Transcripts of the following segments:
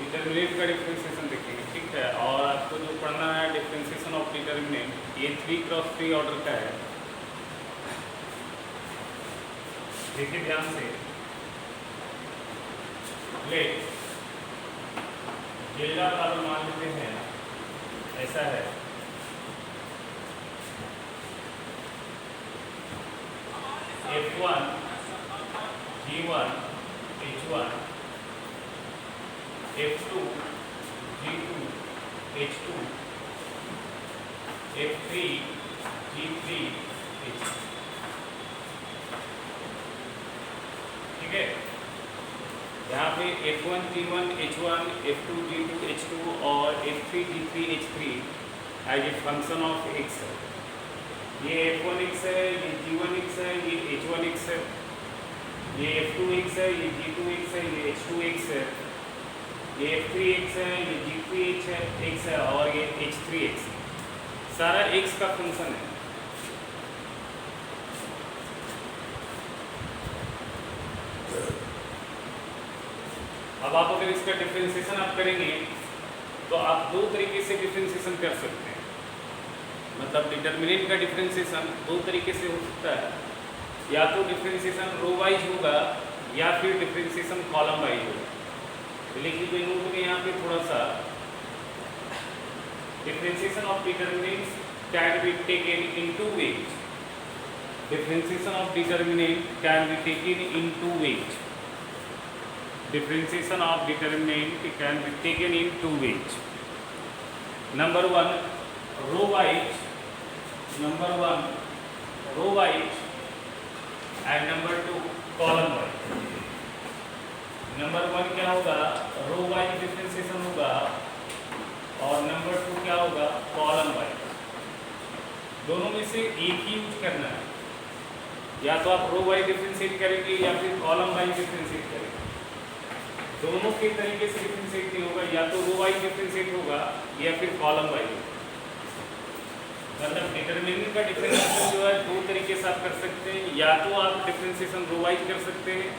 Determinant का differentiation देखेंगे, ठीक है। और आपको जो पढ़ना है डिफ्रेंसिएशन ऑफ डिटर्मिनेंट, ये 3x3 ऑर्डर का है। देखिए ध्यान से, लेट डेल्टा का मान लेते हैं, ऐसा है F1 G1 H1 F2 G2 H2 F3 G3 H3, ठीक है। यहाँ पे F1 G1 H1 F2 G2 H2 और F3 G3 H3 as a function of x है। ये F1x है, ये G1x है, ये H1x है, ये F2x है, ये G2x है, ये H2x है, ये F3x है, ये G3x है और ये H3x। सारा x का फंक्शन है। अब आप अगर इसका डिफरेंशिएशन आप करेंगे तो आप दो तरीके से डिफरेंशिएशन कर सकते हैं। मतलब डिटर्मिनेंट का डिफरेंशिएशन दो तरीके से हो सकता है, या तो डिफरेंशिएशन रो वाइज होगा या फिर डिफरेंशिएशन कॉलम वाइज होगा। तो लिखिए कोई नोट में यहाँ पे थोड़ा सा, differentiation of determinants can be taken in two ways. Differentiation of determinant can be taken in two ways. Differentiation of determinant can be taken in two ways. Number one, row wise. Number one, row wise, and number two, column wise. Number one क्या होगा, row wise differentiation होगा, और number two क्या होगा, column wise। दोनों में से एक ही यूज करना है, या तो आप row wise differentiate करेंगे या फिर column wise differentiate करेंगे। दोनों के तरीके से डिफरेंशिएट नहीं होगा, या तो रो वाइज डिफरेंशिएट होगा या फिर कॉलम वाइज। मतलब डिटरमिनेंट का डिफरेंशिएशन जो है दो तरीके से आप कर सकते हैं, या तो आप डिफरेंशिएशन रो वाइज कर सकते हैं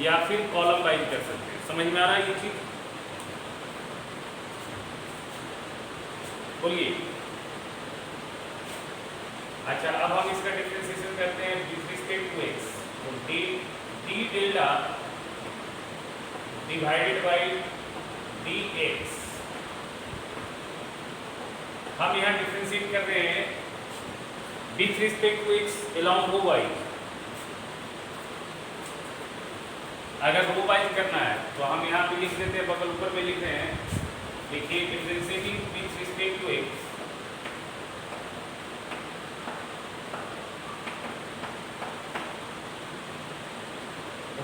या फिर कॉलम वाइज कर सकते हैं। समझ में आ रहा है ये चीज? बोलिए। अच्छा, अब हम इसका डिफरेंशिएशन करते हैं विद रिस्पेक्ट टू एक्स। तो d delta divided by dx, हम यहाँ डिफरेंशिएट कर रहे हैं with respect to x along row wise. अगर रो वाइज करना है तो हम यहाँ पे लिख देते हैं, बगल ऊपर में लिख रहे हैं, देखिए differentiating with respect to x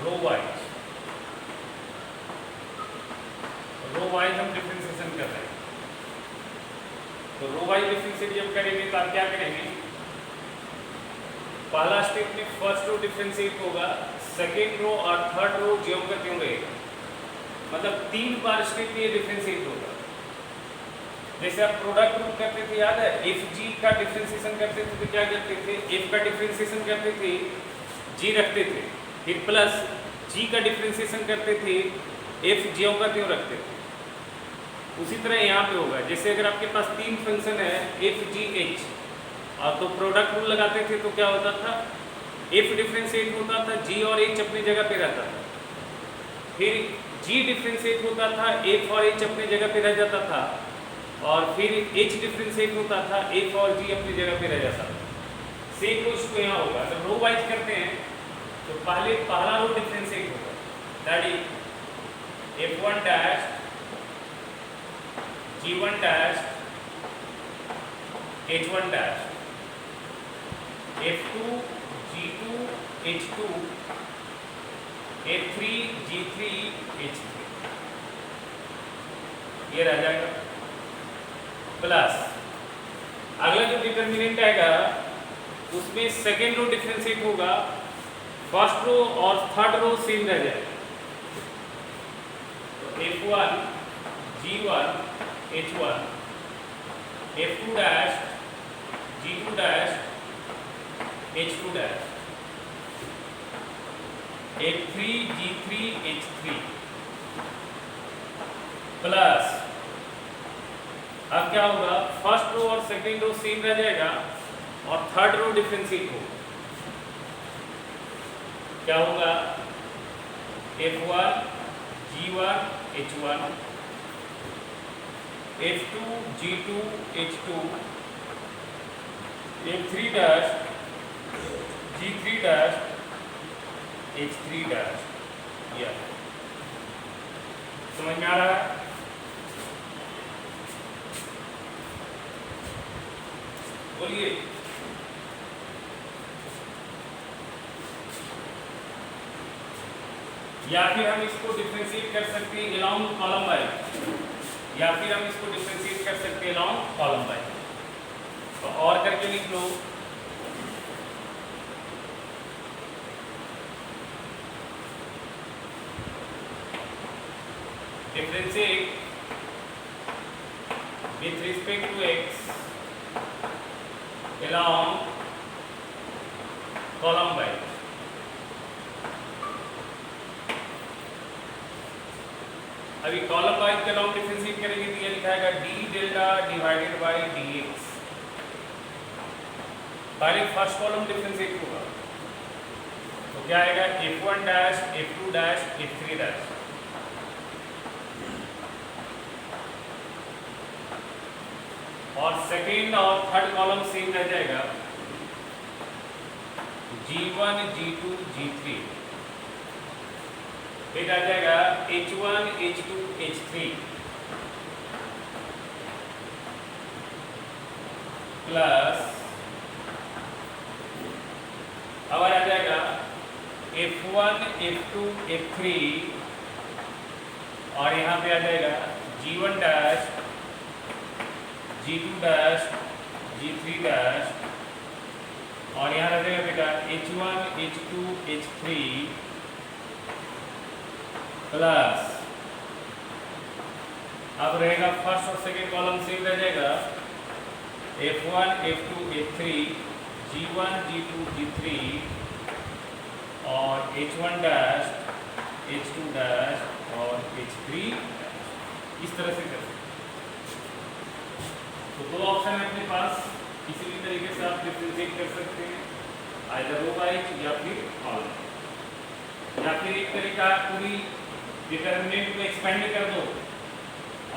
row wise. Row wise हम डिफरेंशिएशन कर रहे हैं। तो रो वाइज डिफरेंशिएट जब करेंगे तो आप क्या करेंगे, पहला स्टेप में फर्स्ट रो डिफरेंशिएट होगा, सेकेंड रो और थर्ड रो ज्यों का त्यों रहेगा। मतलब 3 बार स्टेप में ये डिफरेंशिएट होगा। जैसे आप प्रोडक्ट रूल करते थे, याद है, एफ जी का डिफरेंशिएशन करते थे तो क्या करते थे, एफ का डिफरेंशिएशन करते थे, जी रखते थे, फिर प्लस जी का डिफरेंशिएशन करते थे, एफ ज्यों का त्यों रखते थे। उसी तरह यहाँ पे होगा। जैसे अगर आपके पास 3 फंक्शन है एफ जी एच, और तो प्रोडक्ट रूल लगाते थे तो क्या होता था, एफ डिफरेंशिएट होता था, जी और एच अपनी जगह पे रहता था, फिर जी डिफरेंशिएट होता था, एफ और एच अपनी जगह पे रह जाता था, और फिर एच डिफरेंशिएट होता था, एफ और जी अपनी जगह पे रह जाता था। सेम कुछ तो यहाँ होगा। जब रो वाइज करते हैं तो पहला रो डिफरेंशिएट होगा, that is F1 dash G1 dash H1 dash F2 G2 H2 F3 G3 H3, ये रह जाएगा। प्लस अगला जो डिटर्मिनेंट आएगा उसमें सेकेंड रो डिफरेंशिएट होगा, फर्स्ट रो और थर्ड रो सेम रह जाएगा। F1 G1 H1 F2 dash G2 dash H2 dash F3 G3 H3 plus अब क्या होगा, फर्स्ट रो और सेकेंड रो सेम रह जाएगा और थर्ड रो डिफरेंशिएट होगा। क्या होगा, F1 G1 H1 F2 G2 H2 F3 dash G3 dash H3 dash. यह समझ में आ रहा है? बोलिए। या फिर हम इसको डिफरेंशिएट कर सकते हैं अलोंग कॉलम बाय, या फिर हम इसको डिफरेंशिएट कर सकते हैं अलोंग कॉलम बाय। तो और करके लिख लो, differentiate with respect to x along column by। अभी कॉलम वाइज के अलॉन्ग डिफरेंशिएट करेंगे तो ये लिखाएगा d delta divided by dx। पहले फर्स्ट कॉलम डिफरेंशिएट होगा तो क्या आएगा, f1 dash f2 dash f3 dash. और सेकेंड और थर्ड कॉलम सेम रह जाएगा, G1 G2 G3। फिर आ जाएगा H1 H2 H3 प्लस अब आ जाएगा F1 F2 F3 और यहाँ पे आ जाएगा G1 dash G2 dash G3 dash और यहाँ रह जाएगा बेटा H1 H2 H3 प्लस अब रहेगा फर्स्ट और सेकेंड कॉलम सेम रह जाएगा, F1 F2 F3 G1 G2 G3 और H1 डैश H2 डैश और H3 डैश। इस तरह से कर सकते। तो दो ऑप्शन है अपने पास, किसी भी तरीके से आप डिफरेंशिएट कर सकते हैं, आइदर रो वाइज या फिर कॉलम, या फिर एक तरीका पूरी डिटरमिनेंट को एक्सपेंड कर दो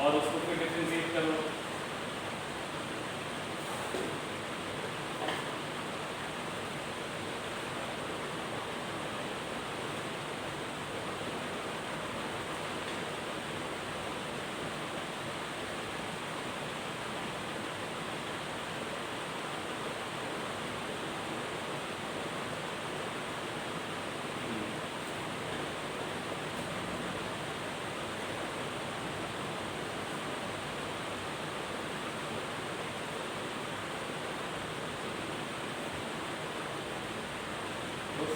और उसको फिर डिफरेंशिएट कर लो।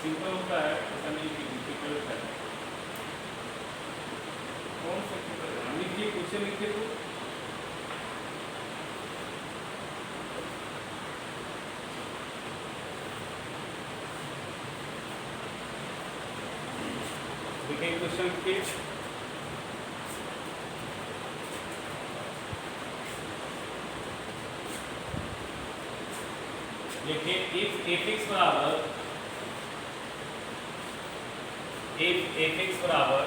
सिंपल होता है, ऐसा नहीं कि डिफिकल्ट है। कौन सा हम लिखिए, क्वेश्चन लिखिए तो देखिए क्वेश्चन के देखिए इफ f(x) बराबर if f(x) बराबर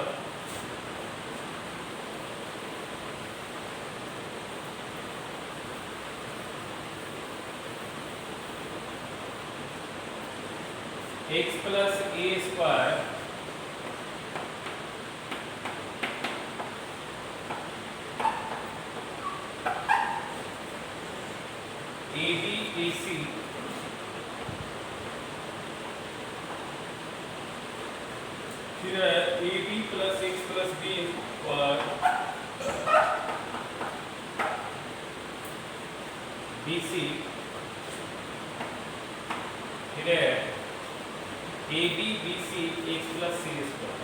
x plus a square ab ac फिर a b plus x plus b और बी सी, फिर a b b c x plus c square.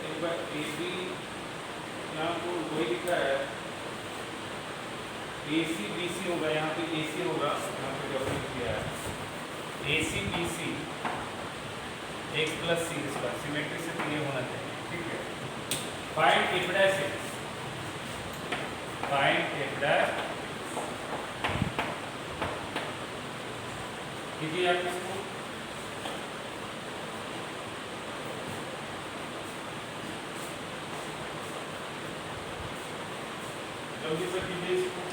एक बार ए बी यहाँ को वही लिखा है, AC BC होगा, यहाँ पे AC होगा, यहाँ पे डबल किया है AC BC x plus c square, symmetry से तो ये होना चाहिए, ठीक है। Find F dash x, find F dash कीजिए आप इसको। जल्दी से कीजिए इसको।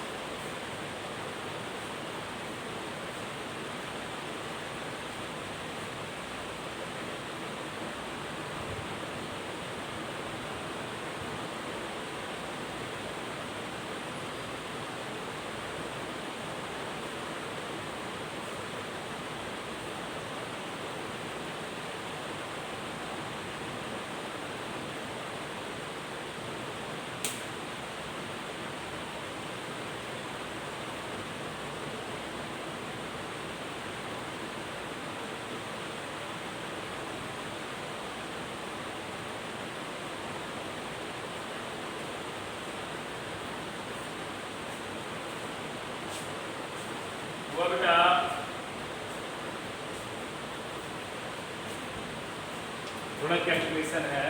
हुआ बेटा, थोड़ा कैलकुलेशन है।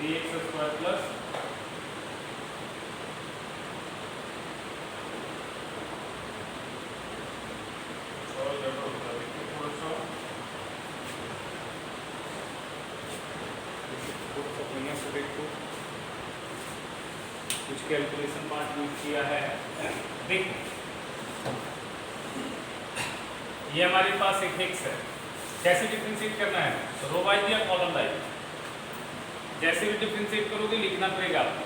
एक्स स्क्वायर प्लस कुछ कैलकुलेशन पार्ट यूज किया है। देखो ये हमारे पास एक एक्स है, कैसे डिफरेंशिएट करना है, रो वाइज या कॉलम वाइज, जैसे भी डिफरेंशिएट करोगे लिखना पड़ेगा आपको।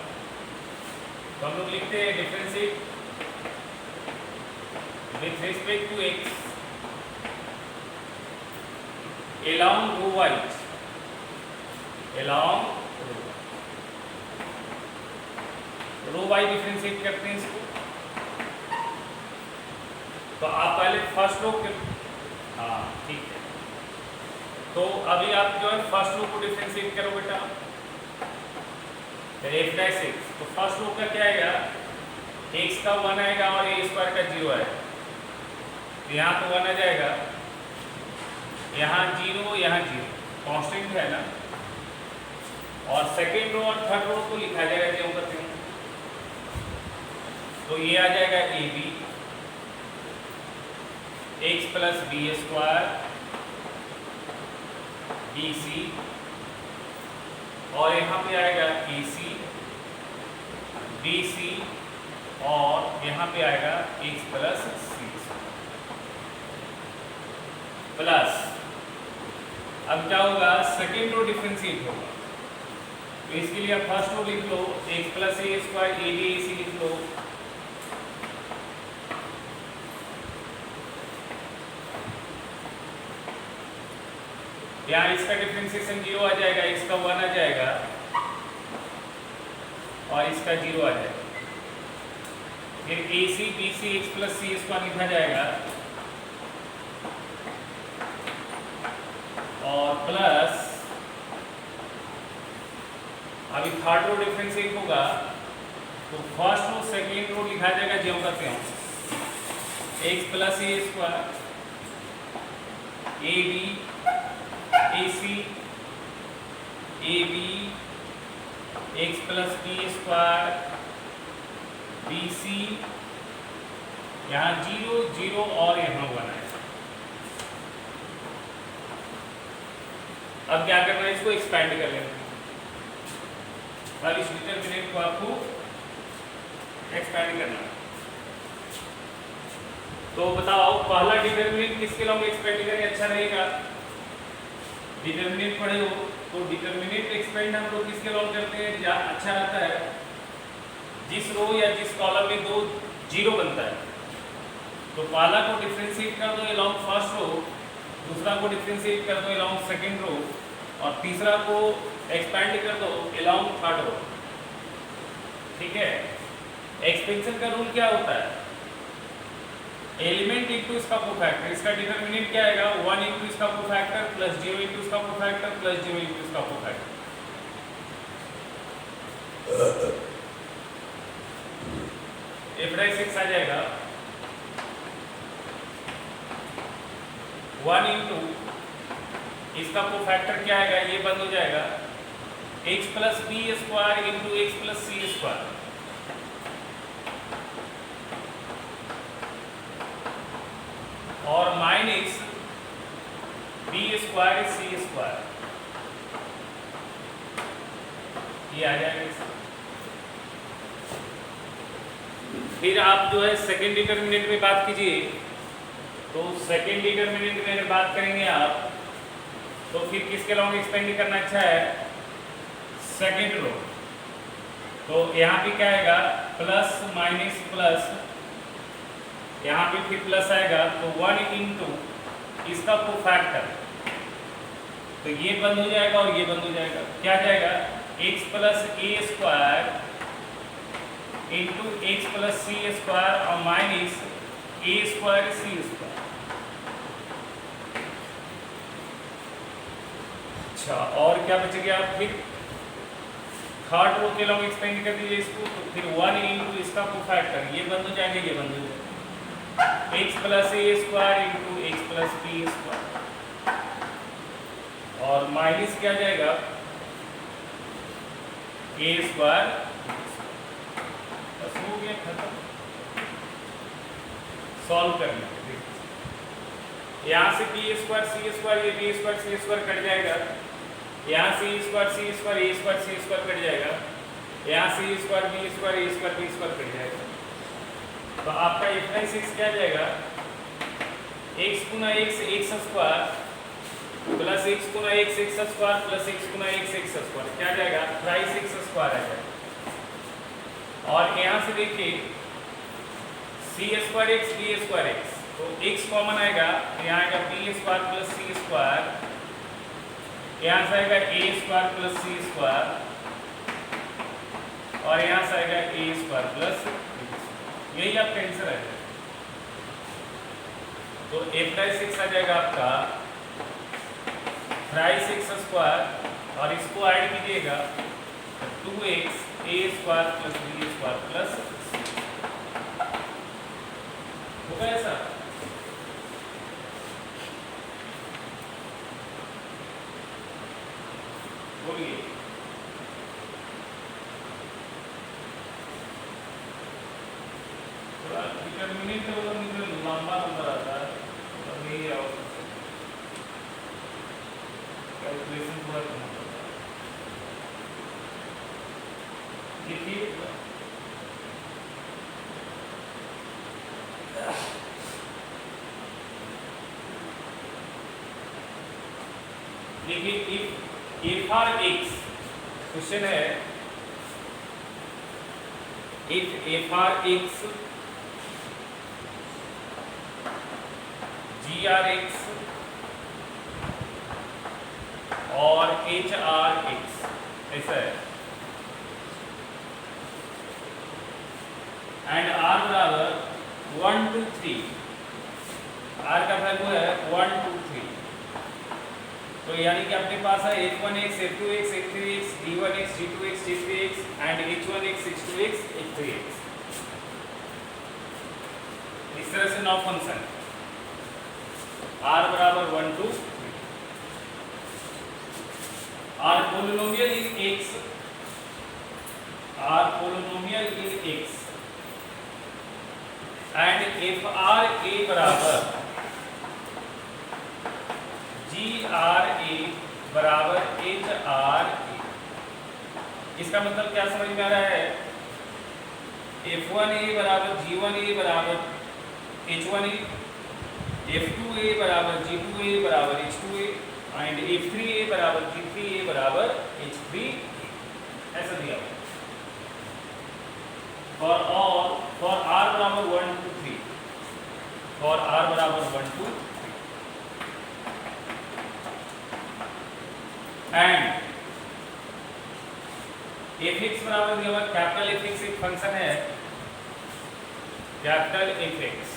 तो हम लोग लिखते हैं differentiate with respect to x along row wise, along row wise differentiate करते हैं इसको। तो आप पहले फर्स्ट रो के, हाँ ठीक है, तो अभी आप जो है फर्स्ट रो को डिफरेंशिएट करो बेटा, एफ डैश एक्स। तो फर्स्ट रो का क्या आएगा, एक्स का 1 आएगा और ए स्क्वायर का 0 आएगा। तो यहाँ तो 1 आ जाएगा, यहाँ 0, यहाँ 0 कांस्टेंट है ना। और सेकेंड रो और थर्ड रो को लिखा जाएगा जो करते हैं, तो ये आ जाएगा a b x plus b square b c, और यहाँ पे आएगा ए सी बी सी, और यहाँ पे आएगा एक्स प्लस सी प्लस। अब क्या होगा, सेकेंड रो डिफरेंशिएट होगा, तो इसके लिए आप फर्स्ट रो लिख लो, x plus a square a b a c लिख लो। यहाँ इसका डिफरेंशिएशन 0 आ जाएगा, इसका 1 आ जाएगा और इसका 0 आ जाएगा। फिर a c b c x plus c square लिखा जाएगा और प्लस, अभी थर्ड रो डिफरेंशिएट होगा तो फर्स्ट रो सेकेंड रो लिखा जाएगा जो करते हैं, x plus a square a b a c a b x plus b square b c, यहाँ 0 0 और यहाँ 1 है। अब क्या करना है, इसको एक्सपेंड कर लेना। अब इस डिटरमिनेंट को आपको एक्सपेंड करना है। तो बताओ पहला डिटरमिनेंट किसके लॉन्ग एक्सपेंड करें अच्छा रहेगा, डिटरमिनेंट पढ़े हो तो डिटरमिनेंट एक्सपेंड हम लोग किसके लॉन्ग करते हैं, अच्छा रहता है जिस रो या जिस कॉलम में 2 0 बनता है। तो पहला को डिफरेंशिएट कर दो अलॉन्ग फर्स्ट रो, दूसरा को डिफरेंशिएट कर दो अलॉन्ग सेकंड रो, और तीसरा को एक्सपेंड कर दो अलॉन्ग थर्ड रो। ठीक है, एक्सपेंशन का रूल क्या होता है? एलिमेंट इंटू इसका कोफैक्टर, इसका डिटरमिनेंट क्या आएगा? 1 इंटू इसका कोफैक्टर प्लस 0 इंटू इसका कोफैक्टर प्लस 0 इंटू इसका कोफैक्टर। f(6) आ जाएगा 1 इंटू इसका कोफैक्टर क्या आएगा? ये बंद हो जाएगा x plus b square into x plus c square, और minus b square c square, ये आ जाएगा। फिर आप जो है सेकेंड डिटरमिनेंट में बात कीजिए, तो सेकेंड डिटरमिनेंट में बात करेंगे आप, तो फिर किसके लॉन्ग एक्सपेंड करना अच्छा है? Second row. तो यहाँ पे क्या आएगा? प्लस माइनस प्लस, यहाँ पे फिर प्लस आएगा, तो 1 इंटू इसका कोफैक्टर, तो ये बंद हो जाएगा और ये बंद हो जाएगा। क्या जाएगा? x plus a square into x plus c square और माइनस ए स्क्वायर सी स्क्वायर। अच्छा, और क्या बच गया? फिर थर्ड रो के लॉन्ग एक्सपेंड कर दीजिए इसको, तो फिर 1 इंटू इसका कोफैक्टर, ये बंद हो जाएगा, ये बंद हो जाएगा, x plus a square into x plus b square, और माइनस क्या जाएगा? ए स्क्वायर, बस हो गया खत्म। सॉल्व करना है, यहाँ से बी स्क्वायर सी स्क्वायर, ये B square c square cut जाएगा, यहाँ से ए स्क्वायर सी स्क्वायर, ए स्क्वायर सी स्क्वायर कट जाएगा, यहाँ से ए स्क्वायर बी स्क्वायर, ए स्क्वायर बी स्क्वायर कट जाएगा। तो आपका f(6) क्या जाएगा? x गुना x x square plus x गुना x x square plus x गुना x एक्स स्क्वायर, क्या जाएगा? 3x स्क्वायर आ जाएगा। और यहाँ से देखिए c square x b square x, तो x कॉमन आएगा, यहाँ आएगा b square plus c square, यहाँ से आएगा a square plus c square, और यहाँ से आएगा ए स्क्वायर प्लस, यही आपका आंसर है। तो f(6) आ जाएगा आपका 3x स्क्वायर, और इसको ऐड कीजिएगा 2x a square plus b square plus, होगा ऐसा? बोलिए। थोड़ा डिटरमिनेंट मुझे लंबा नंबर आता है, तो नहीं आओ, कैलकुलेशन थोड़ा करना पड़ता है। देखिए if for x, क्वेश्चन है if for x grx और hrx, ऐसा है, एंड r बराबर 1 2 3, r का वैल्यू है 1 2 3, तो यानी कि आपके पास है f1x f2x f3x d1x d2x d3x and h1x h2x h3x। इस तरह से 9 फंक्शन, r बराबर 1 2 3, r polynomial in x, r polynomial in x, and f(r)a बराबर GRA बराबर HRA। इसका मतलब क्या समझ में आ रहा है? F1A बराबर G1A बराबर H1A, F2A बराबर G2A बराबर H2A, एंड F3A बराबर G3A बराबर H3A, ऐसा दिया हुआ। फॉर R बराबर 1 2 3, फॉर R बराबर 1 2 एंड fx बराबर दिया हुआ, कैपिटल fx एक फंक्शन है कैपिटल एफ एक्स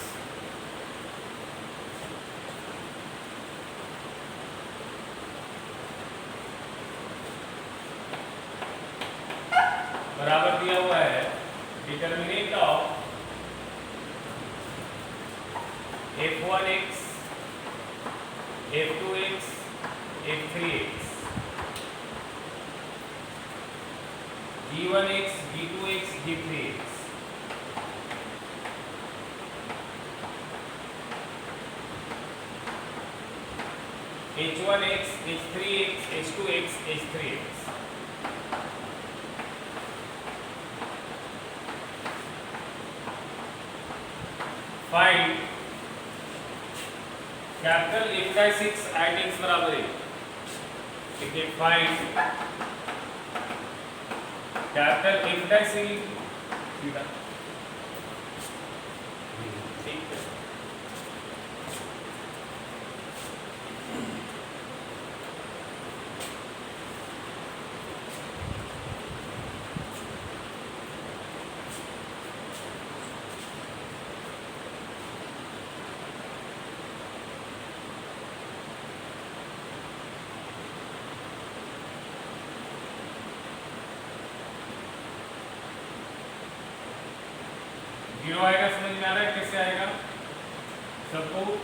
बराबर दिया हुआ है determinant of f1x f2x f3x g1x g2x g3x h1x h3x h2x h3x find capital f का 6 एट x बराबर है। ठीक है, फाइंड कैपिटल f का 6 ठीक है। जीरो आएगा, समझ में आ रहा है कैसे आएगा सबको?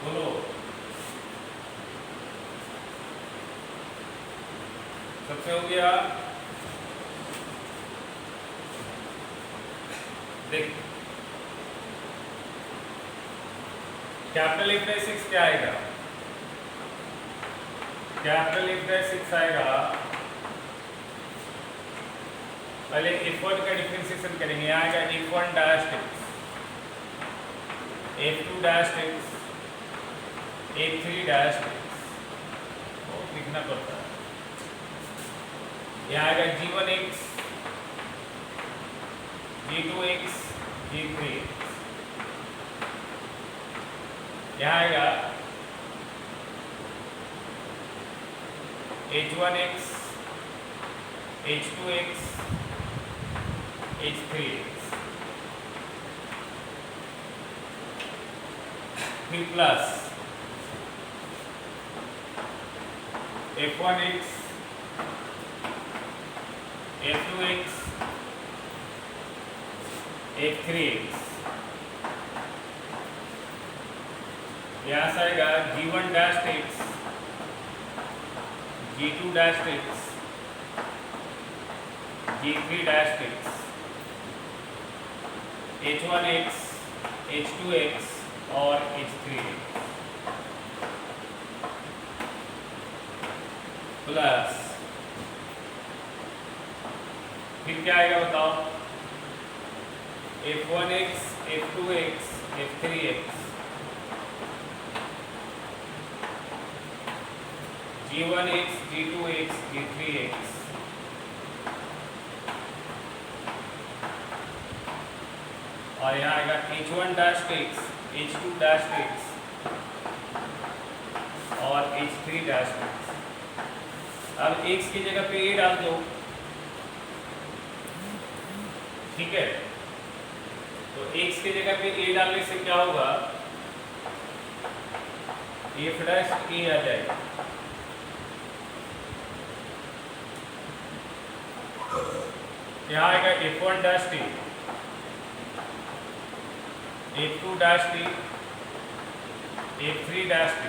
बोलो, सबसे हो गया? देख कैपिटल एफ बाय 6 क्या आएगा? कैपिटल एफ बाय 6 आएगा, पहले f1 का डिफरेंशिएशन करेंगे। आएगा f1 dash x, f2 dash x, f3 dash x, बहुत लिखना पड़ता है। यहाँ आएगा g1x, g2x, g3x। यहाँ आएगा h1x, h2x, h3x, फिर प्लस f1x, f2x, f3x। यहाँ से आएगा g1 dash x, g2 dash x, g3 dash x, h1x, h2x और h3x प्लस फिर क्या आएगा बताओ? f1x, f2x, f3x, g1x, g2x, g3x, और यहाँ आएगा h1 dash x, h2 dash x और h3 डैश x। अब x की जगह पे a डाल दो, ठीक है? तो x की जगह पे a डालने से क्या होगा? f डैश a आ जाएगा। यहाँ आएगा f1 dash t, f2 dash t, f3 dash t,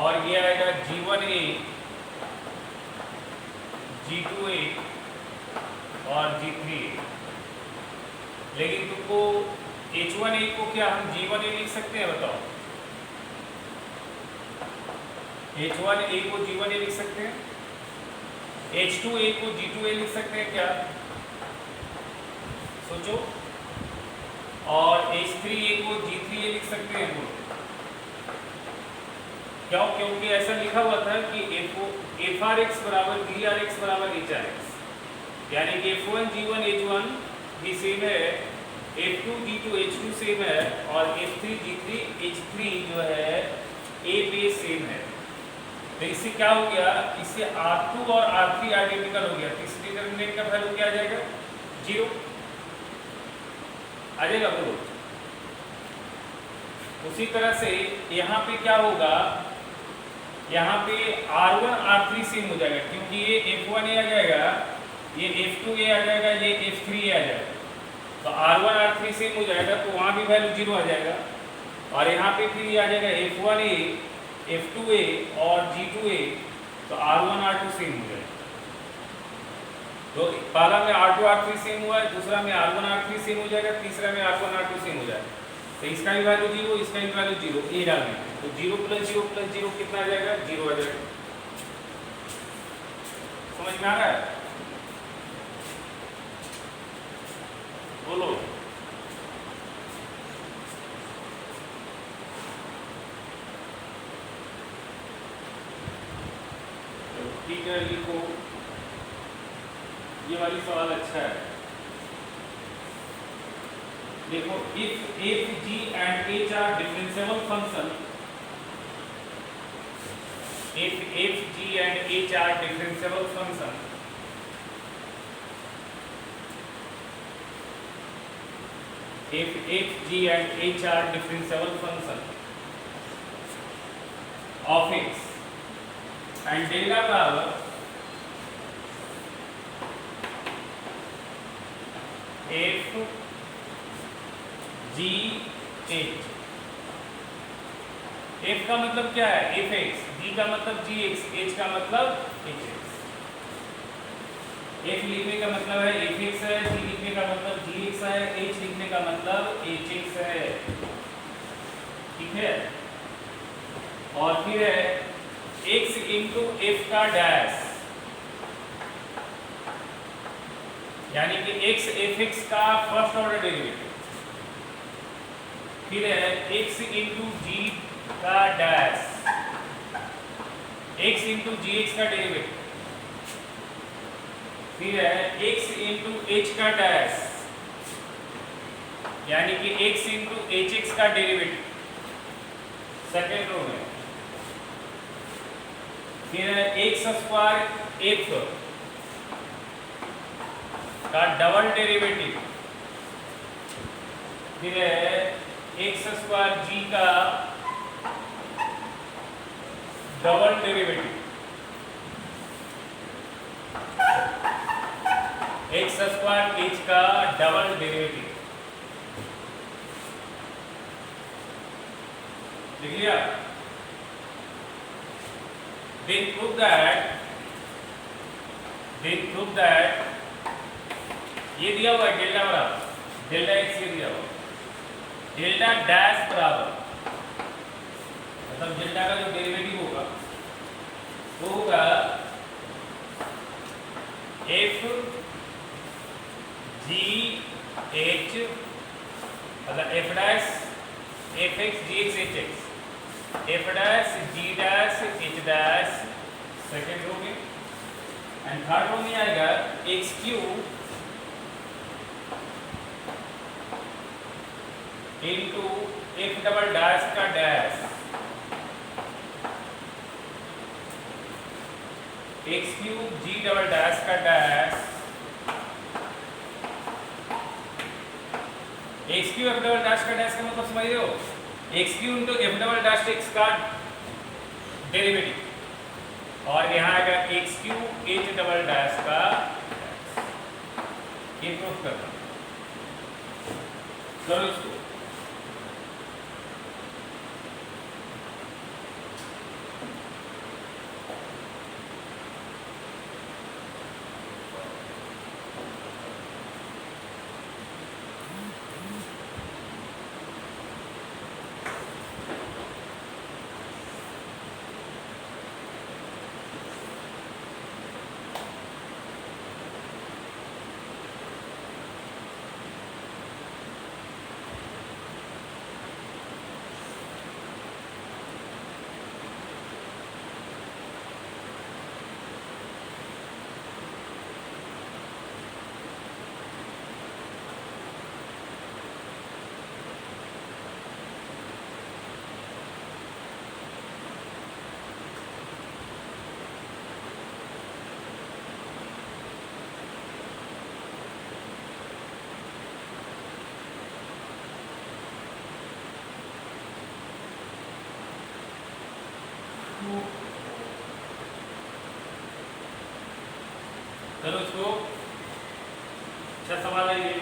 और ये आएगा g1a, g2a और g3a। लेकिन तुमको h1a को क्या हम g1a लिख सकते हैं बताओ? h1a को g1a लिख सकते हैं, h2a को g2a लिख सकते हैं क्या? सोचो। और H3A को G3A लिख सकते हैं बोलो। क्यों? क्योंकि ऐसा लिखा हुआ था कि FRX बराबर GRX बराबर HRX, यानी कि F1 G1 H1 भी सेम है, F2 G2 H2 सेम है, और F3 G3 H3 जो है A बेस सेम है। तो इससे क्या हो गया, इससे R2 और R3 आइडेंटिकल हो गया, तो इस डिटरमिनेंट का वैल्यू क्या आ जाएगा? 0 आ जाएगा बोलो। उसी तरह से यहाँ पे क्या होगा, यहाँ पे R1 R3 सेम हो जाएगा, क्योंकि ये F1A आ जाएगा, ये F2A आ जाएगा, ये F3A आ जाएगा। तो R1 R3 सेम हो जाएगा, तो वहाँ भी वैल्यू 0 आ जाएगा। और यहाँ पे फिर ये आ जाएगा F1A, F2A और G2A, तो R1 R2 सेम हो जाएगा। तो पहला में R2 R3 सेम हुआ है, दूसरा में R1 R3 सेम हो जाएगा, तीसरा में R1 R2 सेम हो जाएगा। तो इसका भी वैल्यू 0, इसका भी वैल्यू 0, ये डालना है। तो 0 + 0 + 0 कितना आ जाएगा? 0 आ जाएगा। समझ में आ रहा है? बोलो। ठीक है, लिखो। ये वाली सवाल अच्छा है। देखो, if f, g and h are differentiable function, if f, g and h are differentiable function, if f, g and h are differentiable function of x and delta power f, g, h। f का मतलब क्या है? fx, g का मतलब gx, h का मतलब hx। f लिखने का मतलब है fx है, g लिखने का मतलब gx है, h लिखने का मतलब hx है। ठीक है? और फिर है x इंटू f का डैश, यानी कि x fx का फर्स्ट ऑर्डर डेरिवेटिव, फिर है x इंटू जी का डैश, x इंटू gx का डेरिवेटिव, फिर है x इंटू h का डैश, यानी कि x इंटू hx का डेरिवेटिव सेकेंड रो में, फिर है x स्क्वायर f का डबल डेरिवेटिव, फिर है x स्क्वायर g का double derivative, x square h का डबल डेरिवेटिव। लिख लिया? Then prove that ये दिया हुआ है डेल्टा बराबर डेल्टा x, ये दिया हुआ डेल्टा डैश बराबर, मतलब डेल्टा का जो डेरिवेटिव होगा वो होगा f, g, h, मतलब f dash fx, gx, hx, f dash, g dash, h dash second row में, एंड थर्ड रो में आएगा x cube into f double dash का dash, x cube g double dash का dash, x cube f double dash का dash का मतलब समझ रहे हो? x cube into f double dash x का डेरिवेटिव, और यहाँ आएगा x cube h double dash का डैश। ये प्रूफ करना, करो इसको। चलो इसको अच्छा सवाल है ये।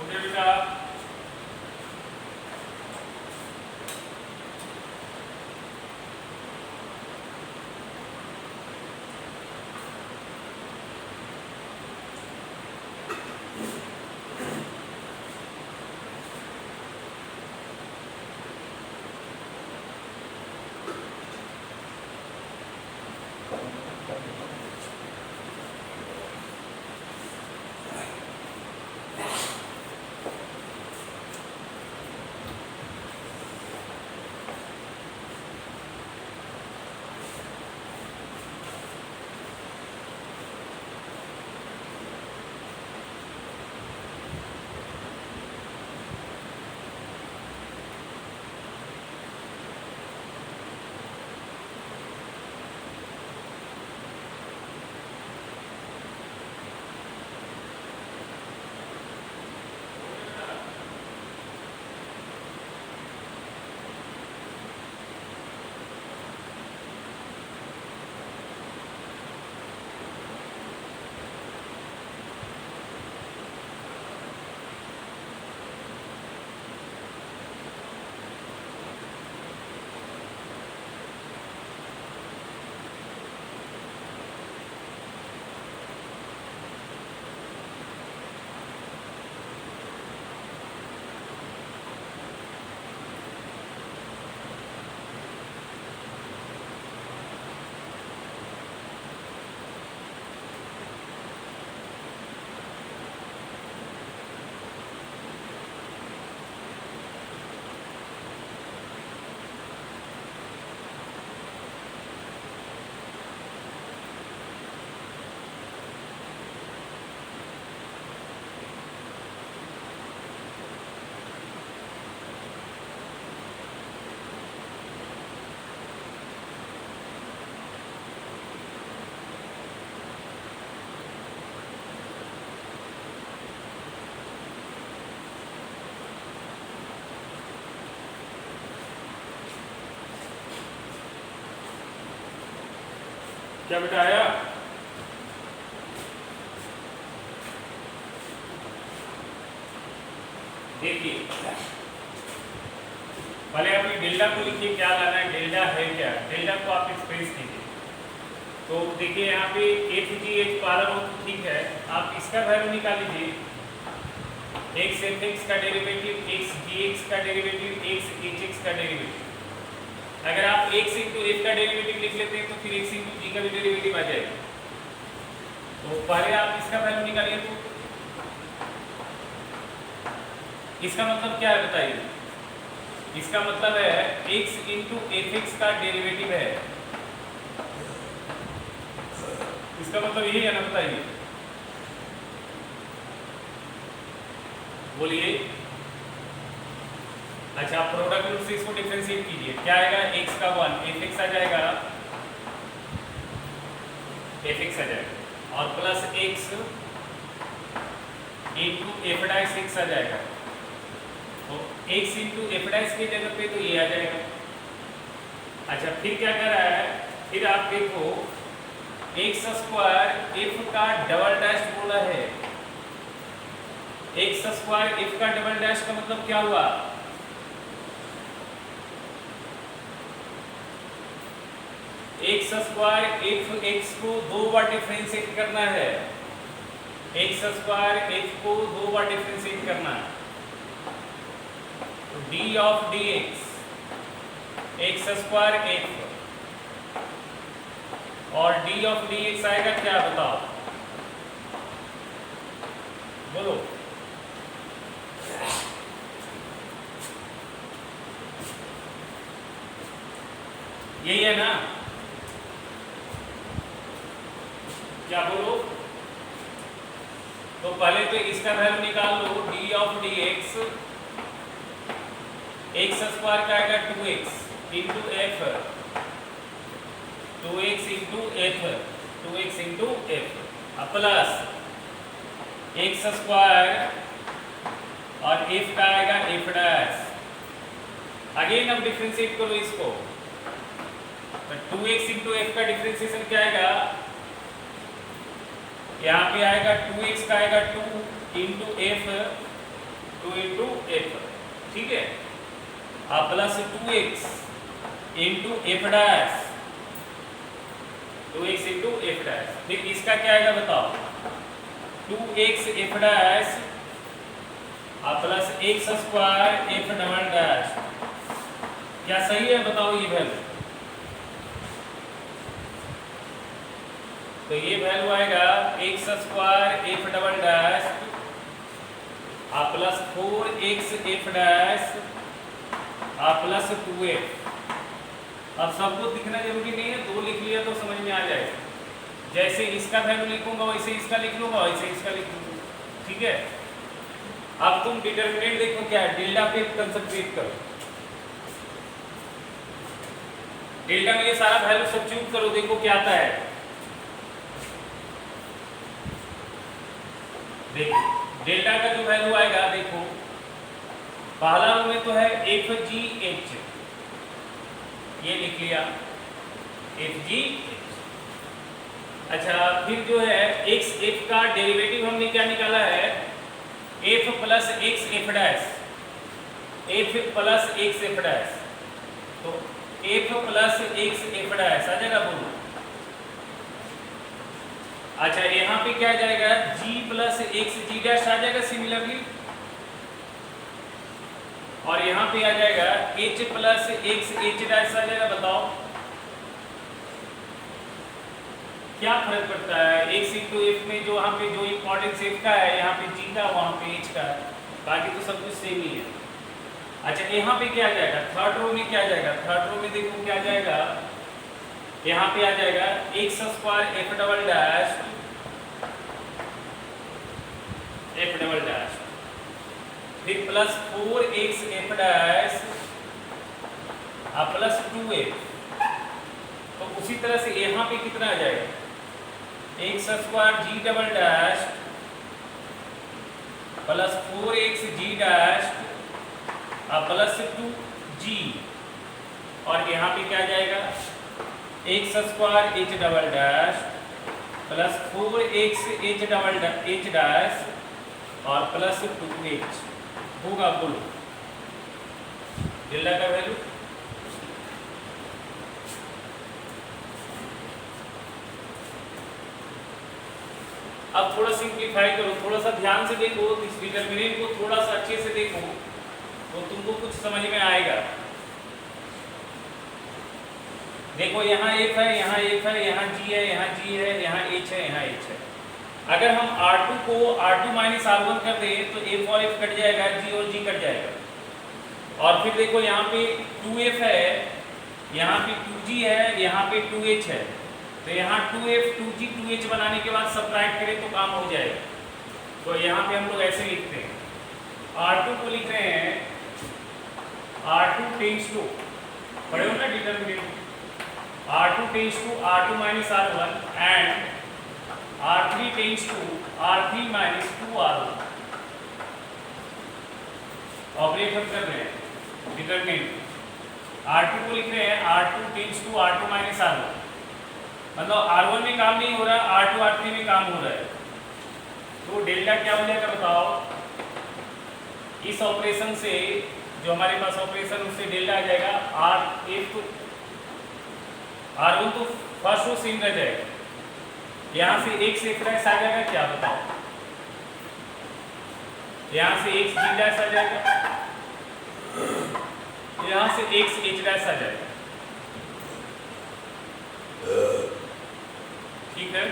ओके बेटा, क्या बेटा आया? देखिए पहले अपनी डेल्टा को लिखिए, क्या लाना है, डेल्टा है क्या, डेल्टा को आप एक्सप्रेस कीजिए। तो देखिए यहाँ पे एफ जी एच पावर हो तो ठीक है, आप इसका वैल्यू निकाल लीजिए, एक्स एफ एक्स का डेरिवेटिव, एक्स जी एक्स का डेरिवेटिव, एक्स एच एक्स का डेरिवेटिव। अगर आप एक्स इंटू एफ का डेरिवेटिव लिख लेते हैं तो फिर एक्स इंटू जी का भी डेरिवेटिव आ जाएगा। तो पहले आप इसका वैल्यू निकालिए। तो इसका मतलब क्या है बताइए? इसका मतलब है x इंटू एफ एक्स का डेरिवेटिव है। इसका मतलब यही है ना, बताइए, बोलिए। अच्छा, प्रोडक्ट रूल से इसको डिफरेंशिएट कीजिए, क्या आएगा, x का 1 एफ एक्स आ जाएगा, एफ एक्स आ जाएगा, और plus x into f dash x आ जाएगा। तो x इंटू एफ डैश की जगह पे तो ये आ जाएगा। अच्छा, फिर क्या कर रहा है, फिर आप देखो एक्स स्क्वायर एफ का डबल डैश बोला है। एक्स स्क्वायर एफ का डबल डैश का मतलब क्या हुआ, एक्स स्क्वायर एक्स को 2 बार डिफरेंशिएट करना है, एक्स स्क्वायर एक्स को 2 बार डिफरेंशिएट करना है। तो D of d x square x और डी ऑफ डी एक्स आएगा क्या बताओ, बोलो। यही है ना, क्या बोलो। तो पहले तो इसका वैल्यू निकाल लो, d of d x square का आएगा 2x into f, 2x into f, 2x into f plus x square और एफ का आएगा एफ डैश। अगेन अब डिफरेंशिएट करो इसको, तो 2x इंटू एफ का डिफरेंशिएशन क्या आएगा, यहाँ पे आएगा 2x का आएगा 2 इंटू एफ, 2 इंटू एफ, ठीक है, अब plus 2x into f dash, 2x into f dash. फिर इसका क्या आएगा बताओ, 2x F dash plus x square f double dash. क्या सही है बताओ ये वैल्यू, तो ये वैल्यू आएगा x square f double dash plus 4x f dash plus 2f। अब सबको दिखना जरूरी नहीं है, 2 लिख लिया तो समझ में आ जाएगा। जैसे इसका वैल्यू लिखूंगा वैसे इसका लिख लूंगा, वैसे इसका लिख लूंगा, ठीक है। अब तुम डिटरमिनेंट देखो क्या है, डेल्टा पे कंसंट्रेट करो, डेल्टा में ये सारा वैल्यू सब्स्टिट्यूट करो, देखो क्या आता है। देखो डेल्टा का जो वैल्यू आएगा, देखो पहला रो में तो है एफ जी एच, ये लिख लिया एफ जी एच। अच्छा फिर जो है एक्स एफ का डेरिवेटिव हमने क्या निकाला है, f plus x f dash, f plus x f dash, तो f plus x f dash आ जाएगा, बोलो। अच्छा यहाँ पे क्या जाएगा, g plus x g dash आ जाएगा सिमिलरली, और यहाँ पे आ जाएगा h plus x h dash आ जाएगा। बताओ क्या फर्क पड़ता है, x इंटू एफ में जो यहाँ पे जो इम्पोर्टेंस एफ का है, यहाँ पे g का वहाँ पे h का है, बाकी तो सब कुछ सेम ही है। अच्छा यहाँ पे क्या आ जाएगा, थर्ड रो में क्या आ जाएगा, थर्ड रो में देखो क्या आ जाएगा, यहाँ पे आ जाएगा x square f double dash फिर plus 4x f dash plus 2f। तो उसी तरह से यहाँ पे कितना आ जाएगा, x square g double dash plus 4x जी डैश प्लस 2g, और यहाँ पे क्या आ जाएगा, x square h double dash plus 4x H double H dash और प्लस 2h होगा, बोलो डेल्टा का वैल्यू। अब थोड़ा सिंप्लीफाई करो, थोड़ा सा ध्यान से देखो, इस डिटरमिनेंट को थोड़ा सा अच्छे से देखो तो तुमको कुछ समझ में आएगा। देखो यहाँ f है, यहाँ f है, यहाँ g है, यहाँ g है, यहाँ h है, यहाँ h है। अगर हम R2 को R2 माइनस R1 कर दें तो f और f कट जाएगा, g और g कट जाएगा। और फिर देखो यहाँ पे 2f है, यहाँ पे 2g है, यहाँ पे 2h है, तो यहाँ 2f 2g 2h बनाने के बाद सब्ट्रैक्ट करें तो काम हो जाएगा। तो यहाँ पे हम लोग ऐसे लिखते हैं, R2 को लिख रहे हैं R2 टेंड्स टू, पढ़े हो ना determinant, R2 tends to R2 minus R1 and R3 tends to R3 minus 2R1। Operator कर रहे हैं डिटरमिनेंट, R2 को लिख रहे हैं R2 tends to R2 minus R1, मतलब R1 में काम नहीं हो रहा, R2 R3 में काम हो रहा है। तो डेल्टा क्या हो जाएगा बताओ, इस ऑपरेशन से जो हमारे पास ऑपरेशन उससे डेल्टा आ जाएगा R f R1 तो फर्स्ट रो सेम रह जाएगा, यहाँ से x f डैश आ जाएगा, क्या बताओ, यहाँ से x g डैश आ जाएगा, यहाँ से x h डैश आ जाएगा, ठीक है।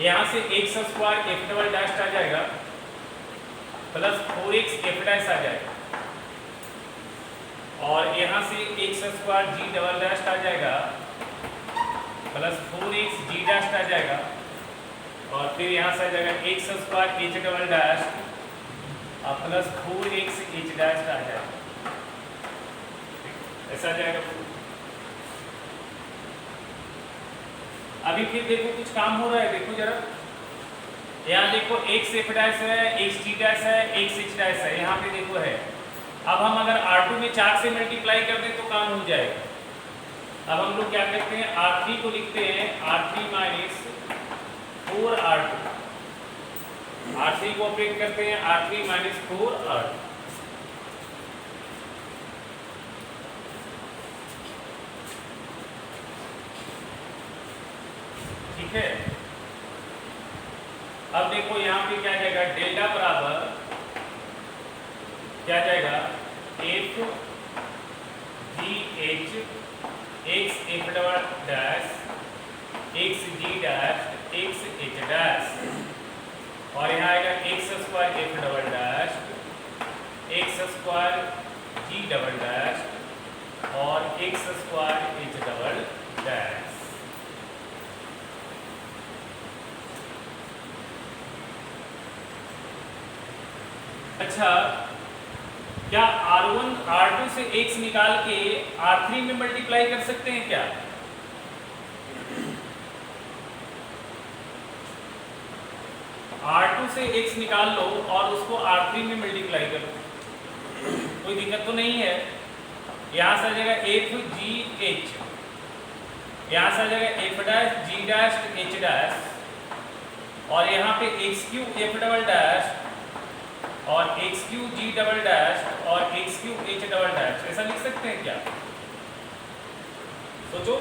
यहाँ से x स्क्वायर f डबल डैश आ जाएगा प्लस 4x f डैश आ जाएगा, और यहाँ से x स्क्वायर g डबल डैश आ जाएगा प्लस 4x g डैश आ जाएगा, और फिर यहाँ से आ जाएगा x square h double dash और प्लस 4x h डैश आ जाएगा, ऐसा आ जाएगा। अभी फिर देखो कुछ काम हो रहा है, देखो जरा, यहाँ देखो x f डैश है, x g डैश है, x h डैश है, यहाँ पे देखो है। अब हम अगर R2 में 4 से मल्टीप्लाई कर दें तो काम हो जाएगा। अब हम लोग क्या करते हैं, R3 को लिखते हैं R3 माइनस 4R2, R3 को ऑपरेट करते हैं R3 माइनस 4R2, ठीक है। अब देखो यहाँ पे क्या जाएगा, डेल्टा बराबर क्या जाएगा, f g h x f double dash x g dash x h dash, और यहाँ आएगा x square f double dash x square g double dash और x square h double dash. अच्छा, क्या R1 R2 से x निकाल के R3 में मल्टीप्लाई कर सकते हैं क्या? R2 से x निकाल लो और उसको R3 में मल्टीप्लाई करो, कोई दिक्कत तो नहीं है। यहाँ से आ जाएगा एफ जी एच, यहाँ से आ जाएगा f dash g dash h dash, और यहाँ पे x cube f double dash और x cube g double dash और x cube h double dash, ऐसा लिख सकते हैं क्या? सोचो।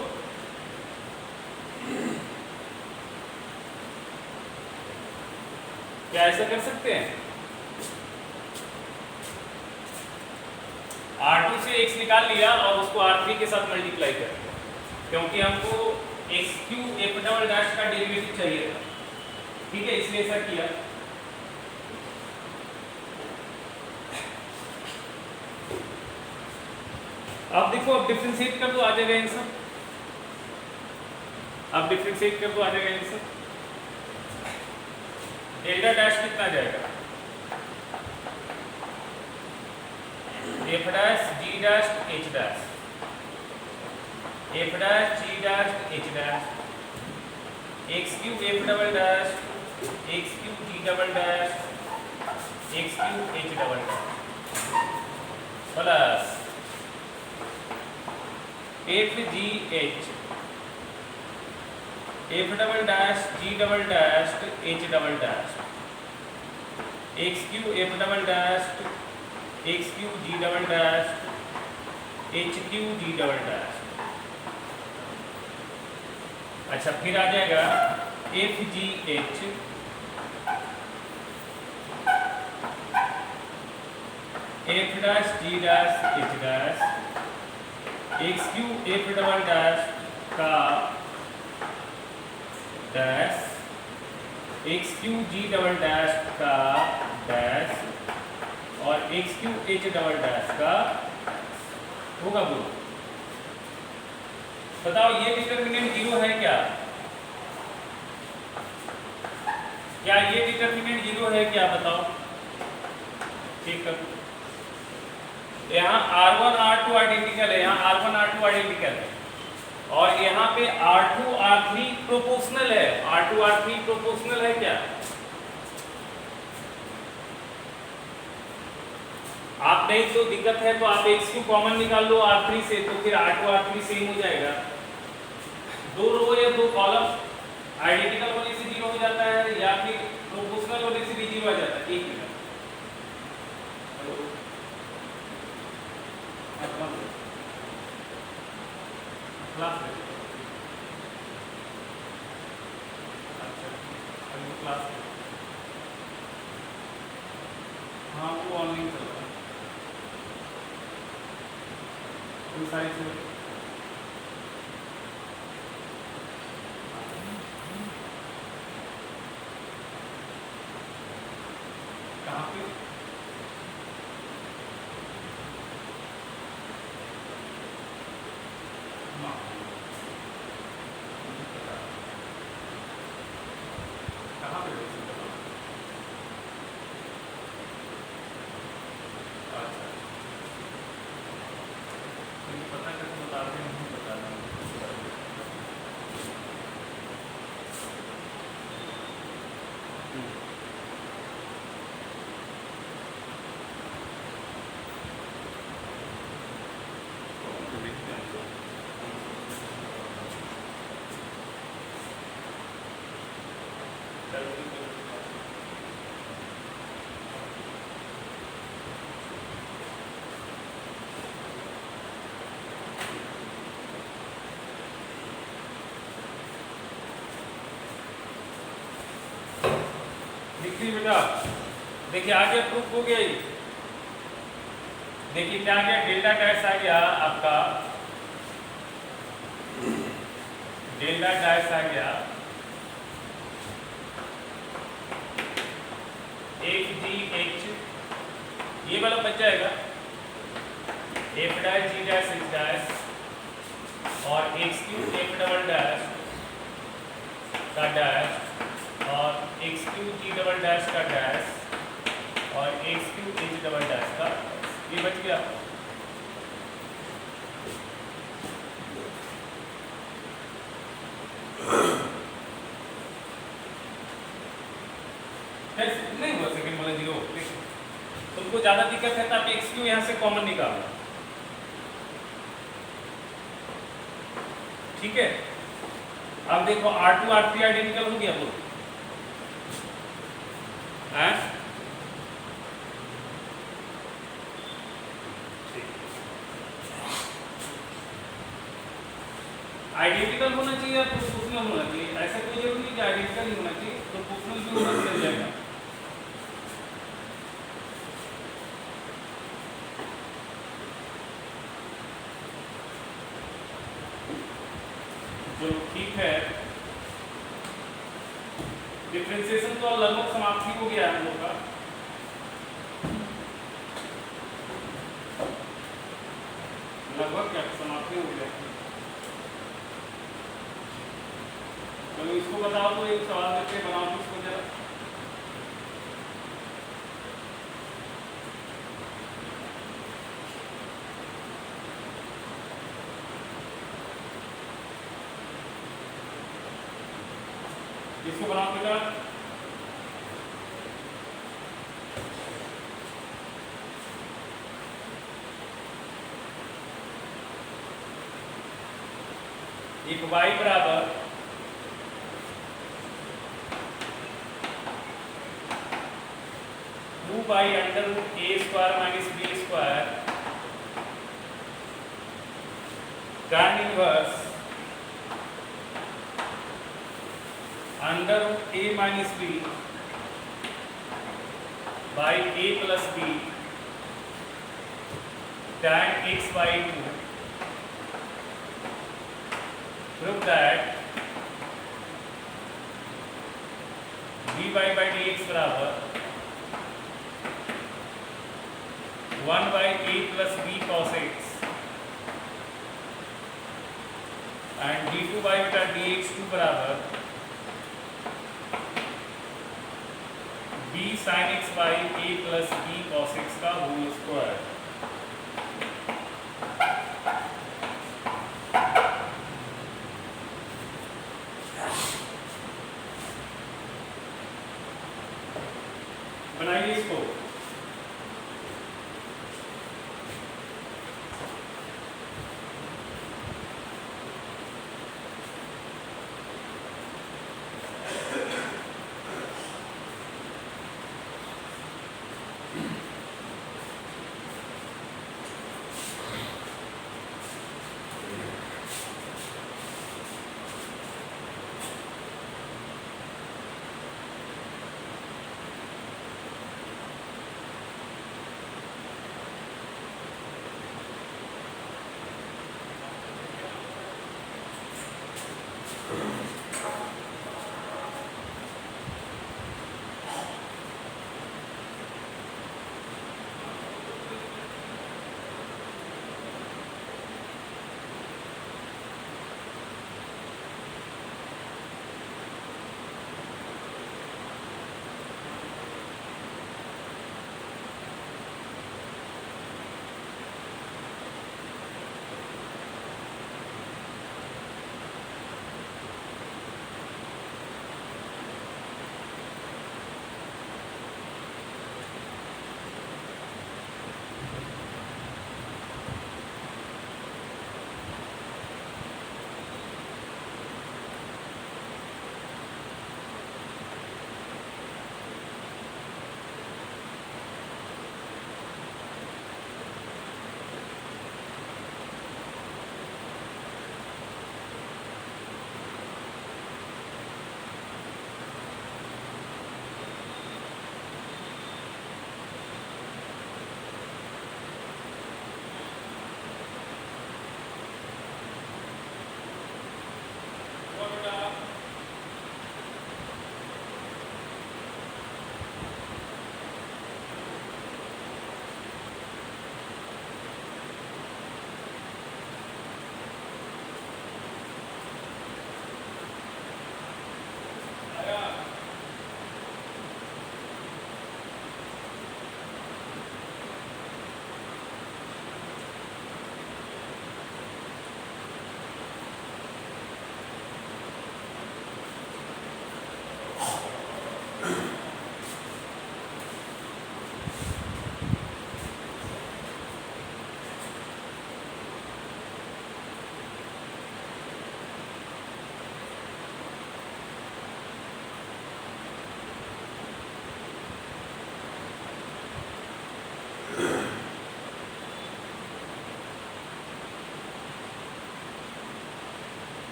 क्या ऐसा कर सकते हैं? R2 से x निकाल लिया और उसको R3 के साथ मल्टीप्लाई कर दिया, क्योंकि हमको x cube f double dash का डेरिवेटिव चाहिए था, ठीक है, इसलिए ऐसा किया। अब देखो, अब डिफरेंशिएट कर दो, आ जाएगा आंसर। अब डिफरेंशिएट कर दो, आ जाएगा आंसर। डेल्टा डैश कितना जाएगा, f dash g dash h dash, f dash g dash h dash, x cube f double dash x cube g double dash x cube h double dash plus f g h f double dash g double dash h double dash x cube f double dash x cube g double dash h cube g double dash. अच्छा, फिर आ जाएगा f g h f dash g dash h dash x cube f double dash का dash x cube g double dash का dash और x cube h double dash का होगा। बोलो, बताओ ये डिटर्मिनेंट जीरो है क्या? क्या ये डिटर्मिनेंट जीरो है क्या? बताओ, चेक करो। यहाँ R1 R2 आइडेंटिकल है, यहाँ R1 R2 आइडेंटिकल है, और यहाँ पे R2 R3 प्रोपोर्शनल है। R2 R3 प्रोपोर्शनल है क्या? आप नहीं तो दिक्कत है तो आप x क्यू कॉमन निकाल लो R3 से, तो फिर R2 R3 सेम हो जाएगा। दो रो या दो कॉलम आइडेंटिकल होने से जीरो हो जाता है, या फिर प्रोपोर्शनल होने से भी जीरो हो जाता है। एक मिनट, क्लास ले लो। अच्छा अभी क्लास ले। हाँ वो ऑनलाइन चल रहा है, वो सारी चीज़ें। कहाँ पे? हाँ, मुझे पता है। कहाँ पे वैसे बताओ? अच्छा मुझे पता कैसे बताते हैं, नहीं बता रहा हूँ। तो देखते हैं तो। चलो, ठीक है। दिखती बेटा, देखिए आगे प्रूफ हो गया ही। देखिए क्या क्या डेल्टा डैश आ गया आपका, डेल्टा डैश आ गया एच जी एच, ये वाला बच जाएगा f dash g dash h dash, और x cube f double dash का डैश, और x cube g double dash का डैश, और x cube h double dash का, ये बच गया। नहीं हुआ सेकंड वाला जीरो। तुमको ज्यादा दिक्कत है तो आप एक्स क्यू यहाँ से कॉमन निकालो, ठीक है। अब देखो R2 R3 आइडेंटिकल हो गया बोलो, आइडेंटिकल होना चाहिए या प्रोपोर्शनल होना चाहिए, ऐसा कोई जरूरी नहीं कि आइडेंटिकल ही होना चाहिए, प्रोपोर्शनल भी होना चल जाएगा। जो ठीक है, डिफरेंशिएशन तो लगभग समाप्ति हो गया हम लोग का। लगभग क्या समाप्ति हो गया। चलो इसको बताओ, तो एक सवाल देते हैं, बनाओ तो इसको जरा। इसको बनाओ बेटा। एक y बराबर two by under root a square minus b square tan inverse under root a minus b by a plus b tan x by 2, prove that dy by dx बराबर 1 by a plus b cos x and d2 by beta dx2 बराबर b sin x by a plus b cos x का whole square. बनाइए इसको।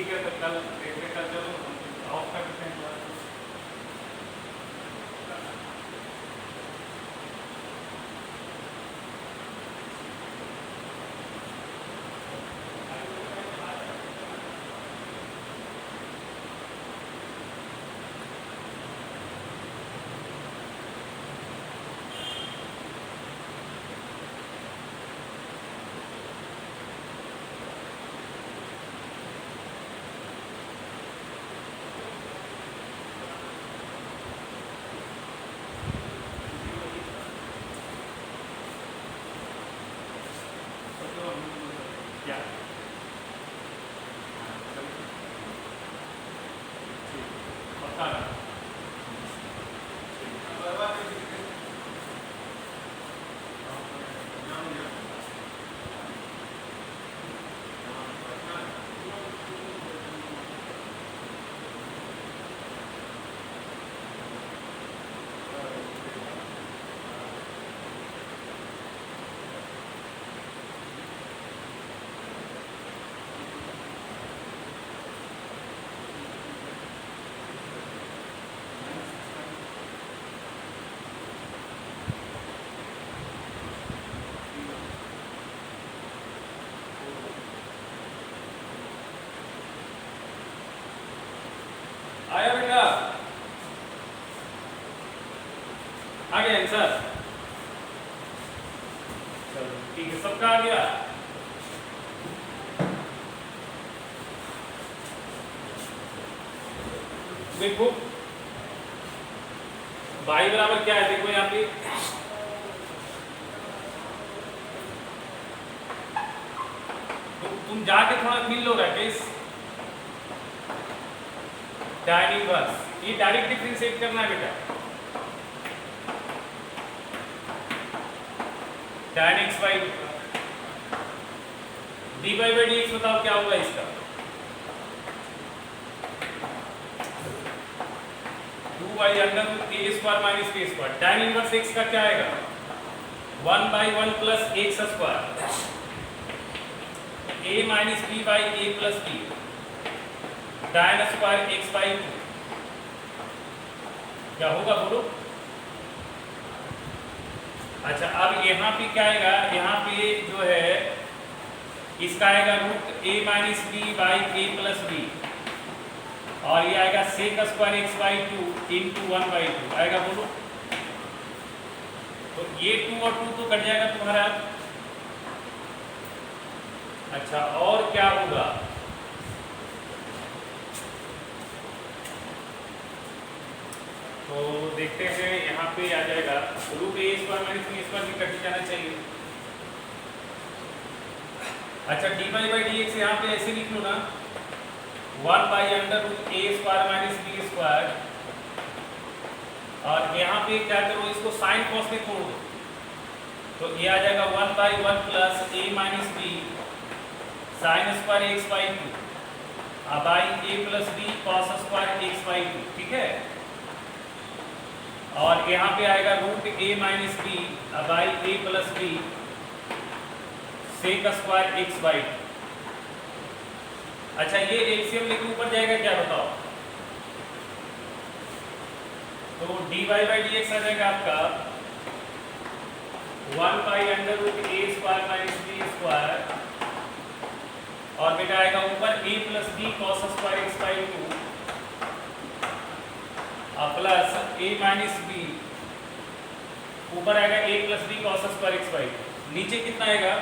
ठीक है, तो कल देखते, कल चलो ऑफ कर देते हैं क्लास। क्या पक्का ना? आया बेटा, आ गया आंसर? चलो ठीक है, सबका आ गया। देखो y बराबर क्या है, देखो यहाँ पे तुम जाके थोड़ा मिल लो राकेश, tan इनवर्स, ये डायरेक्ट डिफरेंशिएट करना है बेटा। tan x by dy by dx बताओ क्या होगा इसका? 2y under root a square minus k square. tan inverse x का क्या आएगा? 1 by 1 plus x square, a minus b by a plus b, tan square x by 2। क्या होगा बोलो? अच्छा, अब यहाँ पे क्या आएगा? यहाँ पे जो है इसका आएगा रूट a माइनस b by a plus b, और ये आएगा sec square x by 2 into 1 by 2 आएगा बोलो। तो ये 2 और 2 तो कट जाएगा तुम्हारा। अच्छा, और क्या होगा? तो देखते हैं, यहाँ पे आ जाएगा root a square minus b square भी कट जाना चाहिए। अच्छा, d y by d x यहाँ पे ऐसे लिख लो ना, 1 by under root a square minus b square, और यहाँ पे क्या करो, इसको साइन कॉस में तोड़ दो, तो ये आ जाएगा 1 by 1 plus a minus b sine square x by 2 by a plus b cos square x by 2, ठीक है। और यहाँ पे आएगा root a minus b by a plus b sec square x by 2। अच्छा, ये एलसीएम लेके ऊपर जाएगा क्या बताओ? तो d y by d x आ जाएगा आपका 1 by under root a square minus b square, और बेटा आएगा ऊपर a plus b cos square x by 2 plus a minus b, ऊपर आएगा a plus b cos square x by 2, नीचे कितना आएगा?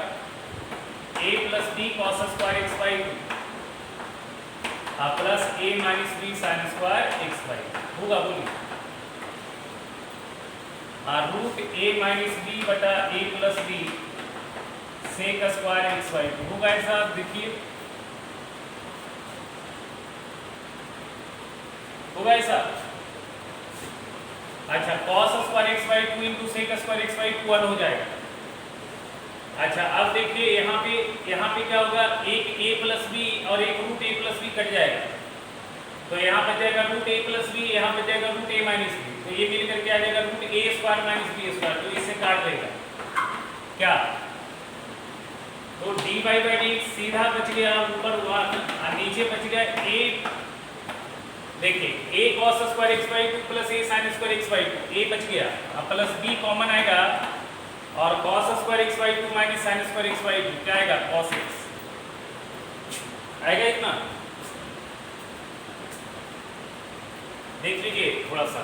A plus b cos square x by 2 plus a minus b sine square x by 2 होगा, बोलिए। Root a minus b बटा a plus b sec square x by 2 होगा ऐसा, देखिए होगा ऐसा। अच्छा, cos square x by 2 into sec square x by 2 1 हो जाएगा। अच्छा, अब देखिए यहाँ पे क्या होगा, एक a प्लस बी और एक रूट a प्लस बी कट जाएगा, तो यहाँ पे जाएगा रूट a प्लस बी, यहाँ पे जाएगा रूट a माइनस बी, तो ये मिलकर के आ जाएगा root a square minus b square, तो इससे काट देगा क्या? तो तो dy बाई डी सीधा बच गया ऊपर 1 और नीचे बच गया a। देखिए a cos square x by 2 plus a sin square x by 2, a बच गया। अब प्लस b कॉमन आएगा और cos square x by 2 minus sin square x by 2 क्या आएगा cos x आएगा इतना। देख लीजिए थोड़ा सा,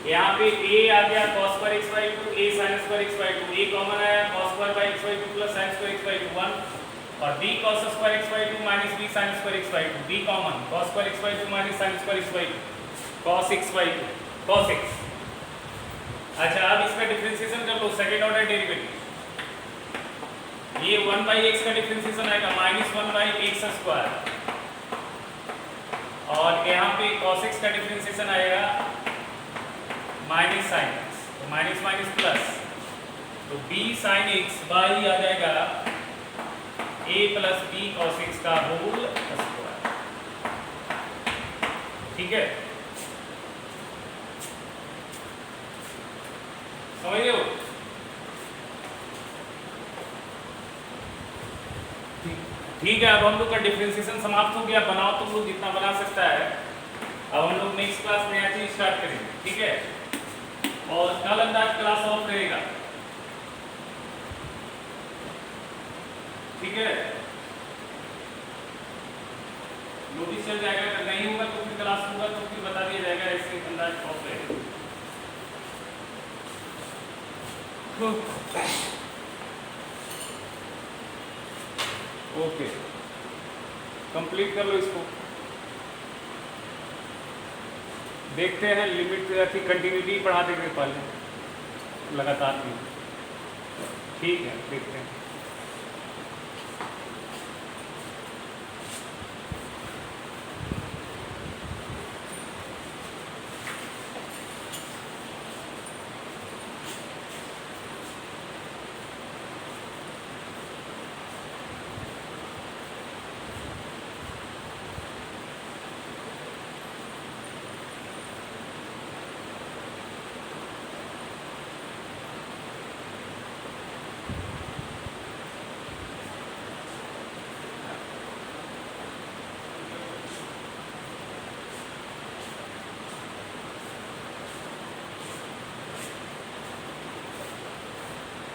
यहाँ पे a आ गया cos square x by 2, a sin square x by 2, a common आया cos square by x by 2 plus sin square x by 2 1 और b cos square x by 2 minus b sin square x by 2, b common cos square x by 2 minus sin square x by 2 cos x by 2 cos x। अच्छा अब इसका differentiation कर लो, second order derivative, ये 1 by x का differentiation आएगा minus 1 by x square और यहाँ पे cos x का डिफरेंशिएशन आएगा माइनस साइन x, तो माइनस माइनस प्लस, तो b साइन x बाई आ जाएगा a plus b cos x का होल स्क्वायर। ठीक है, समझ लो। ठीक है, अब हम लोग का डिफरेंशिएशन समाप्त हो गया। बनाओ तुम लोग जितना बना सकता है। अब हम लोग नेक्स्ट क्लास नया चीज स्टार्ट करेंगे। ठीक है, और कल अंदाज क्लास ऑफ रहेगा। ठीक है, नोटिस चल जाएगा, अगर नहीं होगा तो फिर क्लास होगा तो फिर बता दिया जाएगा, ऐसे अंदाज ऑफ रहेगा। ओके, कंप्लीट कर लो इसको। देखते हैं लिमिट थी, कंटिन्यूटी बढ़ा देंगे पहले लगातार भी। ठीक है, देखते हैं।